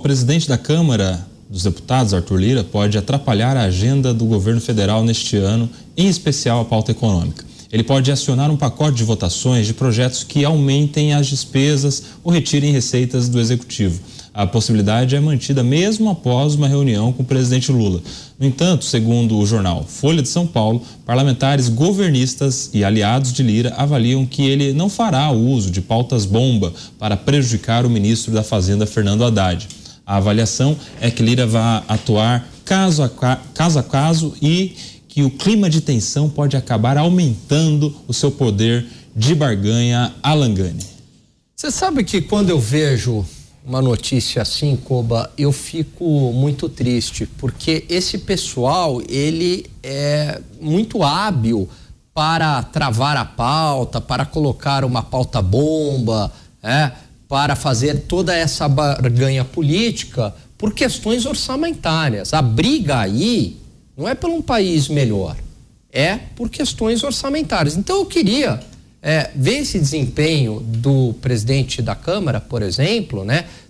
O presidente da Câmara dos Deputados, Arthur Lira, pode atrapalhar a agenda do governo federal neste ano, em especial a pauta econômica. Ele pode acionar um pacote de votações de projetos que aumentem as despesas ou retirem receitas do Executivo. A possibilidade é mantida mesmo após uma reunião com o presidente Lula. No entanto, segundo o jornal Folha de São Paulo, parlamentares governistas e aliados de Lira avaliam que ele não fará uso de pautas-bomba para prejudicar o ministro da Fazenda, Fernando Haddad. A avaliação é que Lira vai atuar caso a caso e que o clima de tensão pode acabar aumentando o seu poder de barganha. Alan Gani. Você sabe que quando eu vejo uma notícia assim, Koba, eu fico muito triste, porque esse pessoal, ele é muito hábil para travar a pauta, para colocar uma pauta bomba, para fazer toda essa barganha política por questões orçamentárias. A briga aí não é por um país melhor, é por questões orçamentárias. Então eu queria ver esse desempenho do presidente da Câmara, por exemplo,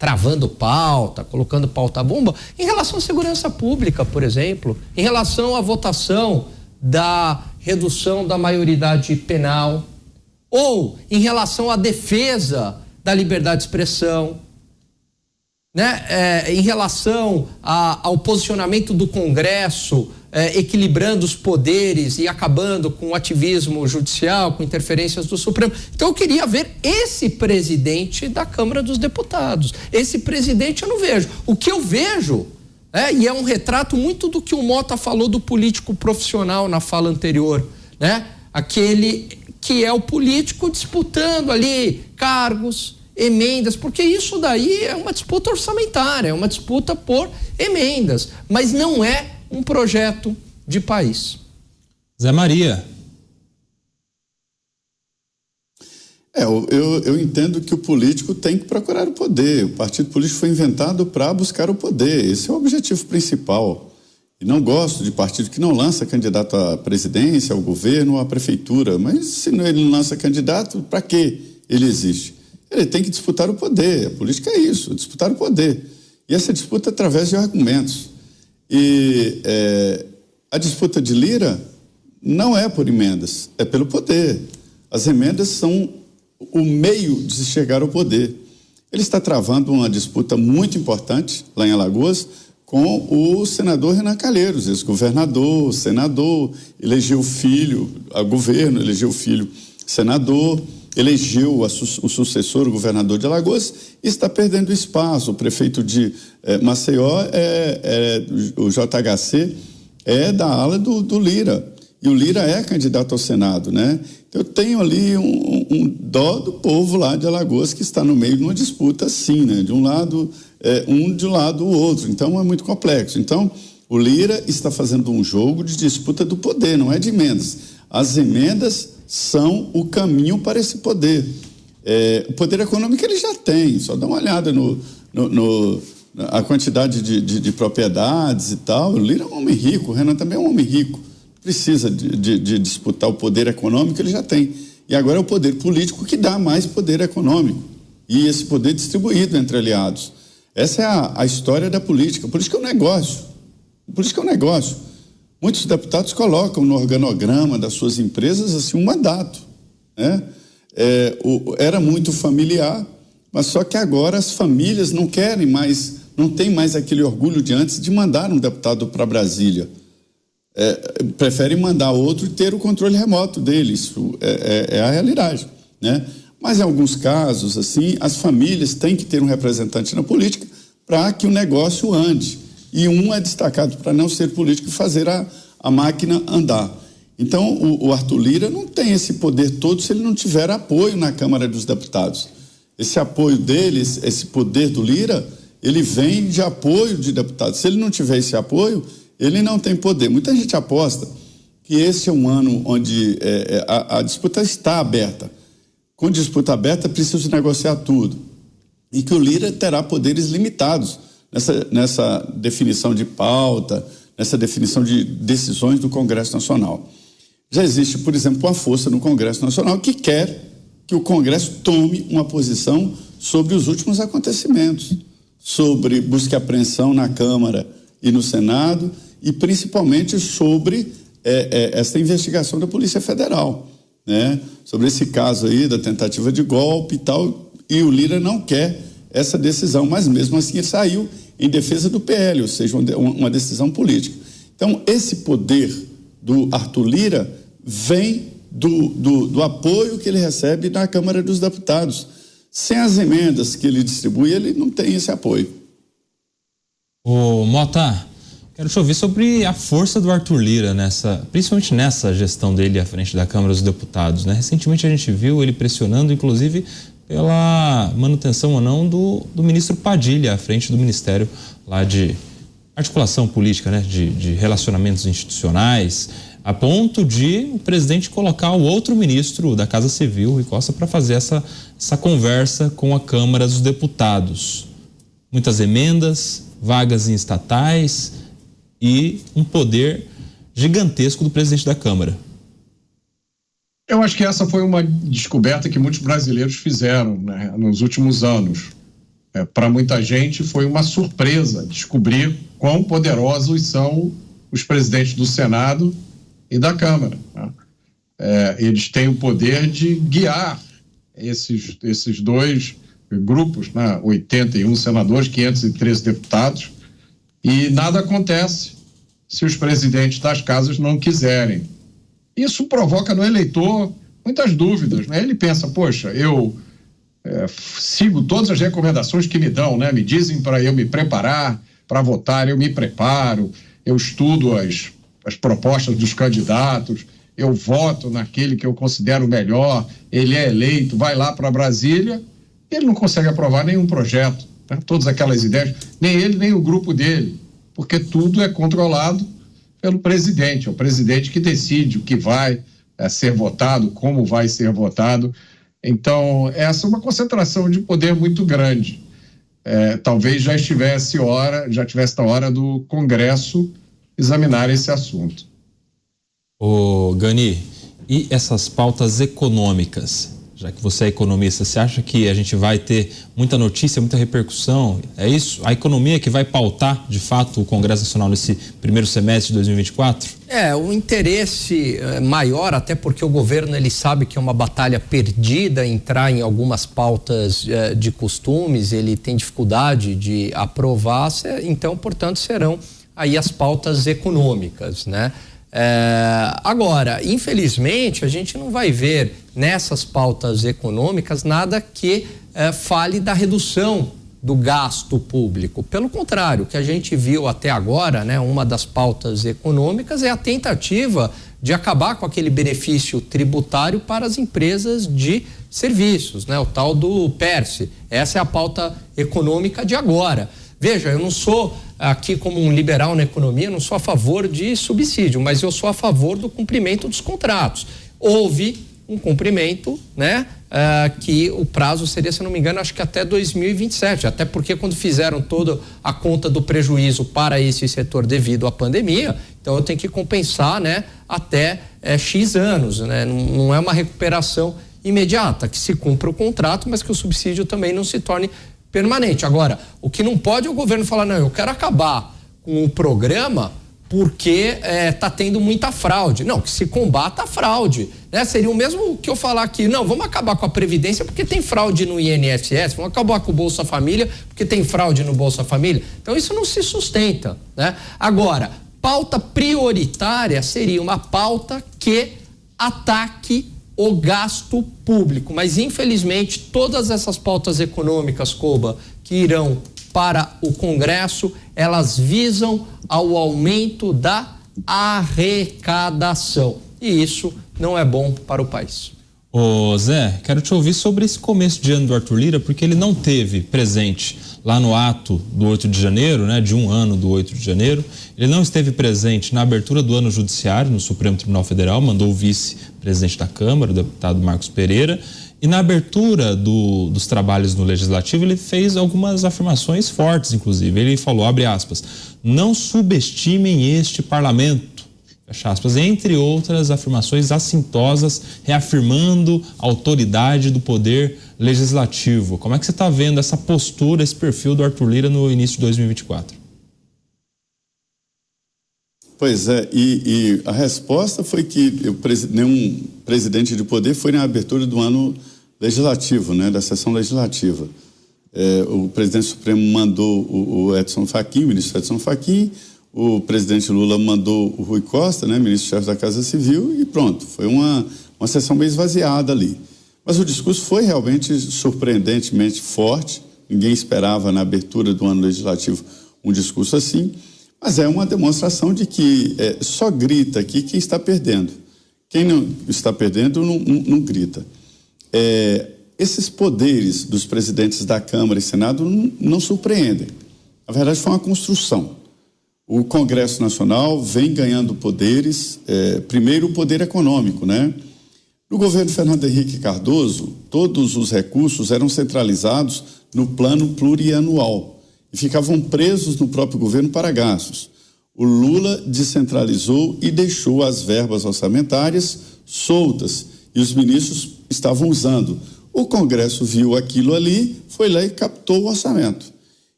travando pauta, colocando pauta-bomba, em relação à segurança pública, por exemplo, em relação à votação da redução da maioridade penal, ou em relação à defesa da liberdade de expressão, em relação ao posicionamento do Congresso, equilibrando os poderes e acabando com o ativismo judicial, com interferências do Supremo. Então eu queria ver esse presidente da Câmara dos Deputados. Esse presidente eu não vejo. O que eu vejo, e é um retrato muito do que o Mota falou do político profissional na fala anterior, aquele que é o político disputando ali cargos, emendas, porque isso daí é uma disputa orçamentária, é uma disputa por emendas, mas não é um projeto de país. Zé Maria. Eu entendo que o político tem que procurar o poder. O partido político foi inventado para buscar o poder. Esse é o objetivo principal. E não gosto de partido que não lança candidato à presidência, ao governo ou à prefeitura. Mas se ele não lança candidato, para que ele existe? Ele tem que disputar o poder. A política é isso, disputar o poder. E essa disputa através de argumentos. E a disputa de Lira não é por emendas, é pelo poder. As emendas são o meio de se chegar ao poder. Ele está travando uma disputa muito importante lá em Alagoas com o senador Renan Calheiros, ex-governador, senador, elegeu o filho a governo, elegeu o filho senador, elegeu o sucessor, o governador de Alagoas, e está perdendo espaço. O prefeito de Maceió, o JHC, é da ala do Lira. E o Lira é candidato ao Senado, Então eu tenho ali um dó do povo lá de Alagoas que está no meio de uma disputa assim, De um lado, de um lado o outro. Então é muito complexo. Então o Lira está fazendo um jogo de disputa do poder, não é de emendas. As emendas são o caminho para esse poder. O poder econômico ele já tem, só dá uma olhada a quantidade de propriedades e tal. O Lira é um homem rico, o Renan também é um homem rico. Precisa de disputar o poder econômico, ele já tem. E agora é o poder político que dá mais poder econômico. E esse poder distribuído entre aliados. Essa é a história da política. A política é um negócio. A política é um negócio. Muitos deputados colocam no organograma das suas empresas assim um mandato, era muito familiar, mas só que agora as famílias não querem mais, não tem mais aquele orgulho de antes de mandar um deputado para Brasília. Preferem mandar outro e ter o controle remoto dele. Isso é a realidade, Mas em alguns casos, assim, as famílias têm que ter um representante na política para que o negócio ande. E um é destacado para não ser político e fazer a máquina andar. Então, o Arthur Lira não tem esse poder todo se ele não tiver apoio na Câmara dos Deputados. Esse apoio dele, esse poder do Lira, ele vem de apoio de deputados. Se ele não tiver esse apoio, ele não tem poder. Muita gente aposta que esse é um ano onde a disputa está aberta. Com disputa aberta, precisa negociar tudo. E que o Lira terá poderes limitados nessa definição de pauta, nessa definição de decisões do Congresso Nacional. Já existe, por exemplo, uma força no Congresso Nacional que quer que o Congresso tome uma posição sobre os últimos acontecimentos, sobre busca e apreensão na Câmara e no Senado, e principalmente sobre essa investigação da Polícia Federal, né? Sobre esse caso aí da tentativa de golpe e tal, e o Lira não quer essa decisão, mas mesmo assim ele saiu em defesa do PL, ou seja, uma decisão política. Então, esse poder do Arthur Lira vem do apoio que ele recebe na Câmara dos Deputados. Sem as emendas que ele distribui, ele não tem esse apoio. Ô Mota, quero te ouvir sobre a força do Arthur Lira, principalmente nessa gestão dele à frente da Câmara dos Deputados, né? Recentemente a gente viu ele pressionando, inclusive, pela manutenção ou não do ministro Padilha à frente do Ministério lá de articulação política, né? De relacionamentos institucionais, a ponto de o presidente colocar o outro ministro da Casa Civil, Rui Costa, para fazer essa conversa com a Câmara dos Deputados. Muitas emendas, vagas em estatais e um poder gigantesco do presidente da Câmara. Eu acho que essa foi uma descoberta que muitos brasileiros fizeram, né, nos últimos anos. Para muita gente foi uma surpresa descobrir quão poderosos são os presidentes do Senado e da Câmara, né? Eles têm o poder de guiar esses dois grupos, né? 81 senadores, 513 deputados, e nada acontece se os presidentes das casas não quiserem. Isso provoca no eleitor muitas dúvidas, né? Ele pensa, poxa, eu sigo todas as recomendações que me dão, né? Me dizem para eu me preparar para votar, eu me preparo, eu estudo as propostas dos candidatos, eu voto naquele que eu considero melhor, ele é eleito, vai lá para Brasília, ele não consegue aprovar nenhum projeto, né? Todas aquelas ideias, nem ele, nem o grupo dele, porque tudo é controlado pelo presidente, é o presidente que decide o que vai ser votado, como vai ser votado. Então, essa é uma concentração de poder muito grande. Talvez já tivesse a hora do Congresso examinar esse assunto. Ô Gani, e essas pautas econômicas? Já que você é economista, você acha que a gente vai ter muita notícia, muita repercussão? É isso? A economia que vai pautar, de fato, o Congresso Nacional nesse primeiro semestre de 2024? O interesse maior, até porque o governo ele sabe que é uma batalha perdida entrar em algumas pautas de costumes, ele tem dificuldade de aprovar, então, portanto, serão aí as pautas econômicas, né? Agora, infelizmente, a gente não vai ver nessas pautas econômicas nada que fale da redução do gasto público. Pelo contrário, o que a gente viu até agora, né, uma das pautas econômicas é a tentativa de acabar com aquele benefício tributário para as empresas de serviços, né, o tal do PERSE. Essa é a pauta econômica de agora. Veja, eu não sou aqui como um liberal na economia, não sou a favor de subsídio, mas eu sou a favor do cumprimento dos contratos. Houve um cumprimento, né? Que o prazo seria, se não me engano, acho que até 2027, até porque quando fizeram toda a conta do prejuízo para esse setor devido à pandemia, então eu tenho que compensar, né? Até X anos, né? Não é uma recuperação imediata, que se cumpra o contrato, mas que o subsídio também não se torne permanente. Agora, o que não pode é o governo falar, não, eu quero acabar com o programa porque está tendo muita fraude. Não, que se combata a fraude, né? Seria o mesmo que eu falar aqui, não, vamos acabar com a Previdência porque tem fraude no INSS, vamos acabar com o Bolsa Família porque tem fraude no Bolsa Família. Então isso não se sustenta, né? Agora, pauta prioritária seria uma pauta que ataque o gasto público, mas infelizmente todas essas pautas econômicas, Coba, que irão para o Congresso, elas visam ao aumento da arrecadação, e isso não é bom para o país. Ô Zé, quero te ouvir sobre esse começo de ano do Arthur Lira, porque ele não teve presente lá no ato do 8 de janeiro, né, de um ano do 8 de janeiro, ele não esteve presente na abertura do ano judiciário no Supremo Tribunal Federal, mandou o vice-presidente da Câmara, o deputado Marcos Pereira, e na abertura dos trabalhos no Legislativo ele fez algumas afirmações fortes, inclusive. Ele falou, abre aspas, não subestimem este parlamento, fecha aspas, entre outras afirmações assintosas, reafirmando a autoridade do poder legislativo. Como é que você está vendo essa postura, esse perfil do Arthur Lira no início de 2024? Pois é, e a resposta foi que nenhum presidente de poder foi na abertura do ano legislativo, né, da sessão legislativa. O presidente Supremo mandou o Edson Fachin, o ministro Edson Fachin, o presidente Lula mandou o Rui Costa, né, ministro-chefe da Casa Civil, e pronto, foi uma sessão bem esvaziada ali. Mas o discurso foi realmente surpreendentemente forte, ninguém esperava na abertura do ano legislativo um discurso assim, mas é uma demonstração de que só grita aqui quem está perdendo. Quem não está perdendo não grita. Esses poderes dos presidentes da Câmara e Senado não surpreendem. Na verdade, foi uma construção. O Congresso Nacional vem ganhando poderes, primeiro o poder econômico, né? No governo Fernando Henrique Cardoso, todos os recursos eram centralizados no plano plurianual e ficavam presos no próprio governo para gastos. O Lula descentralizou e deixou as verbas orçamentárias soltas e os ministros estavam usando. O Congresso viu aquilo ali, foi lá e captou o orçamento.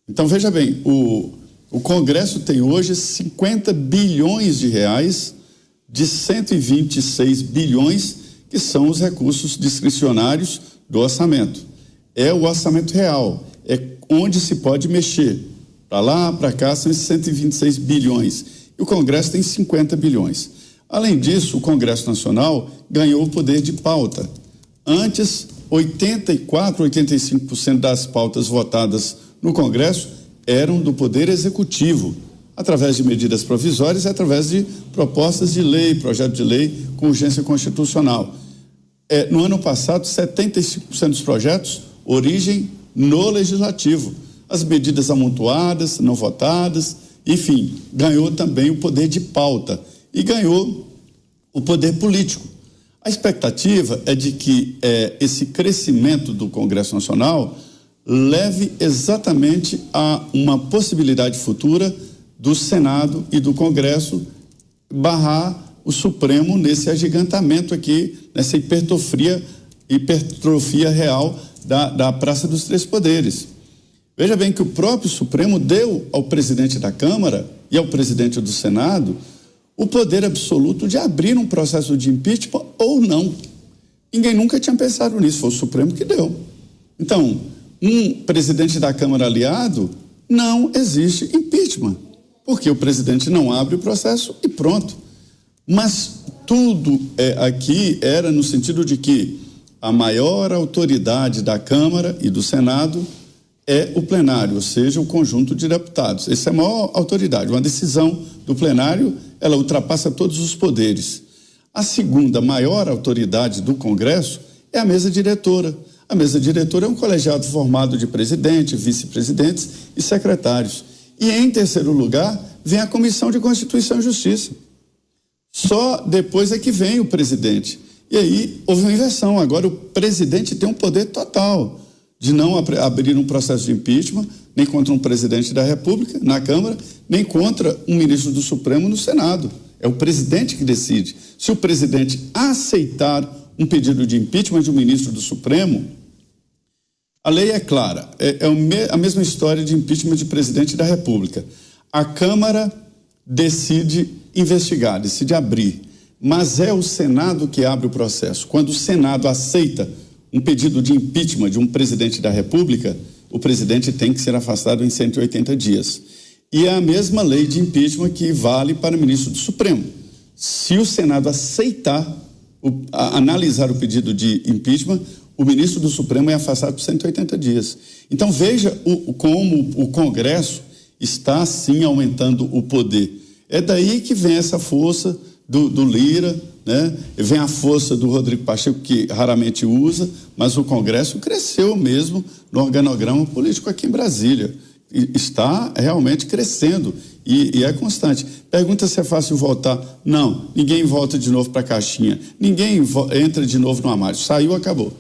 Então, veja bem, o Congresso tem hoje 50 bilhões de reais de 126 bilhões que são os recursos discricionários do orçamento. É o orçamento real, é onde se pode mexer. Para lá, para cá, são esses 126 bilhões. E o Congresso tem 50 bilhões. Além disso, o Congresso Nacional ganhou o poder de pauta. Antes, 84, 85% das pautas votadas no Congresso eram do Poder Executivo, através de medidas provisórias e através de propostas de lei, projeto de lei com urgência constitucional. No ano passado, 75% dos projetos origem no Legislativo. As medidas amontoadas, não votadas, enfim, ganhou também o poder de pauta e ganhou o poder político. A expectativa é de que esse crescimento do Congresso Nacional leve exatamente a uma possibilidade futura do Senado e do Congresso barrar o Supremo nesse agigantamento aqui, nessa hipertrofia real da Praça dos Três Poderes. Veja bem que o próprio Supremo deu ao presidente da Câmara e ao presidente do Senado o poder absoluto de abrir um processo de impeachment ou não. Ninguém nunca tinha pensado nisso, foi o Supremo que deu. Então, um presidente da Câmara aliado, não existe impeachment, porque o presidente não abre o processo e pronto. Mas tudo aqui era no sentido de que a maior autoridade da Câmara e do Senado é o plenário, ou seja, o conjunto de deputados. Essa é a maior autoridade. Uma decisão do plenário, ela ultrapassa todos os poderes. A segunda maior autoridade do Congresso é a mesa diretora. A mesa diretora é um colegiado formado de presidente, vice-presidentes e secretários. E em terceiro lugar, vem a Comissão de Constituição e Justiça. Só depois é que vem o presidente. E aí houve uma inversão. Agora o presidente tem um poder total de não abrir um processo de impeachment, nem contra um presidente da República na Câmara, nem contra um ministro do Supremo no Senado. É o presidente que decide. Se o presidente aceitar um pedido de impeachment de um ministro do Supremo, a lei é clara. É a mesma história de impeachment de presidente da República. A Câmara decide investigar, decide abrir, mas é o Senado que abre o processo. Quando o Senado aceita um pedido de impeachment de um presidente da República, o presidente tem que ser afastado em 180 dias. E é a mesma lei de impeachment que vale para o ministro do Supremo. Se o Senado aceitar, analisar o pedido de impeachment, o ministro do Supremo é afastado por 180 dias. Então veja como o Congresso está, sim, aumentando o poder. É daí que vem essa força do Lira, né? Vem a força do Rodrigo Pacheco, que raramente usa, mas o Congresso cresceu mesmo no organograma político aqui em Brasília. Está realmente crescendo e é constante. Pergunta se é fácil voltar. Não, ninguém volta de novo para a caixinha, ninguém entra de novo no armário. Saiu, acabou.